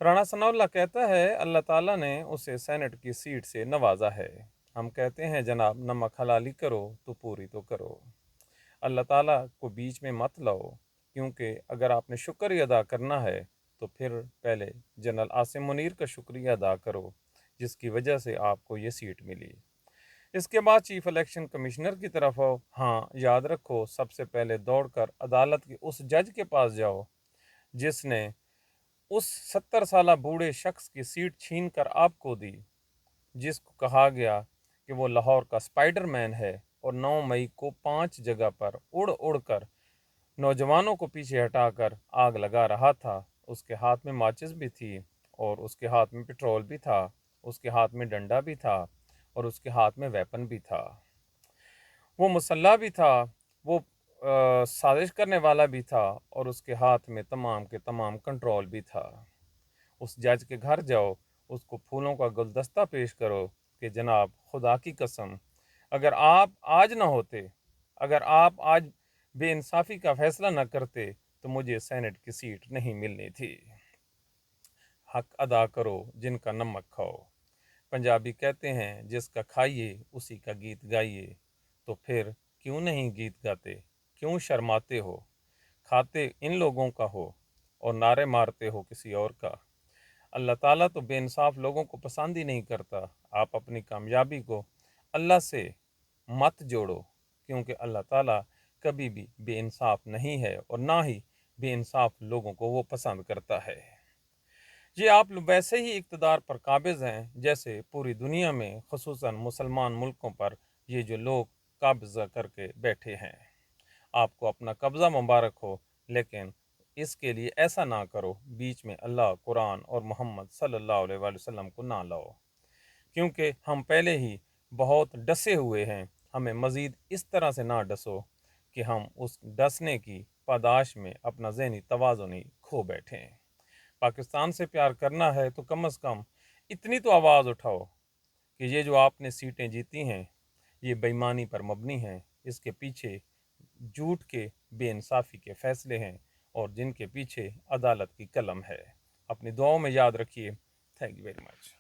राणा सनाउल्लाह कहता है अल्लाह ताला ने उसे सेनेट की सीट से नवाजा है। हम कहते हैं जनाब नमक हलाली करो तो पूरी तो करो। अल्लाह ताला को बीच में मत लाओ, क्योंकि अगर आपने शुक्रिया अदा करना है तो फिर पहले जनरल आसिम मुनीर का शुक्रिया अदा करो, जिसकी वजह से आपको ये सीट मिली। इसके बाद चीफ इलेक्शन कमिश्नर की तरफ आओ। हाँ, याद रखो, सबसे पहले दौड़कर अदालत के उस जज के पास जाओ जिसने उस 70 साल बूढ़े शख्स की सीट छीन कर आपको दी, जिसको कहा गया कि वो लाहौर का स्पाइडरमैन है और 9 मई को 5 जगह पर उड़ उड़ कर नौजवानों को पीछे हटाकर आग लगा रहा था। उसके हाथ में माचिस भी थी और उसके हाथ में पेट्रोल भी था, उसके हाथ में डंडा भी था और उसके हाथ में वेपन भी था। वो मुसल्ला भी था, वो साजिश करने वाला भी था और उसके हाथ में तमाम के तमाम कंट्रोल भी था। उस जज के घर जाओ, उसको फूलों का गुलदस्ता पेश करो कि जनाब खुदा की कसम, अगर आप आज ना होते, अगर आप आज बेइंसाफ़ी का फैसला न करते तो मुझे सेनेट की सीट नहीं मिलनी थी। हक अदा करो जिनका नमक खाओ। पंजाबी कहते हैं जिसका खाइए उसी का गीत गाइए। तो फिर क्यों नहीं गीत गाते, क्यों शर्माते हो? खाते इन लोगों का हो और नारे मारते हो किसी और का। अल्लाह ताला तो बेइंसाफ लोगों को पसंद ही नहीं करता। आप अपनी कामयाबी को अल्लाह से मत जोड़ो, क्योंकि अल्लाह ताला कभी भी बेइंसाफ नहीं है और ना ही बेइंसाफ लोगों को वो पसंद करता है। ये आप वैसे ही इक़्तिदार पर काबिज़ हैं जैसे पूरी दुनिया में ख़ुसूसन मुसलमान मुल्कों पर ये जो लोग कब्ज़ा करके बैठे हैं। आपको अपना कब्ज़ा मुबारक हो, लेकिन इसके लिए ऐसा ना करो बीच में अल्लाह, कुरान और मोहम्मद सल्लल्लाहु अलैहि वसल्लम को ना लाओ, क्योंकि हम पहले ही बहुत डसे हुए हैं। हमें मज़ीद इस तरह से ना डसो कि हम उस डसने की पादाश में अपना ज़हनी तवाज़ुन ही खो बैठें। पाकिस्तान से प्यार करना है तो कम से कम इतनी तो आवाज़ उठाओ कि ये जो आपने सीटें जीती हैं ये बेईमानी पर मबनी हैं, इसके पीछे झूठ के बेइंसाफ़ी के फ़ैसले हैं और जिनके पीछे अदालत की कलम है। अपनी दुआओं में याद रखिए। Thank you very much.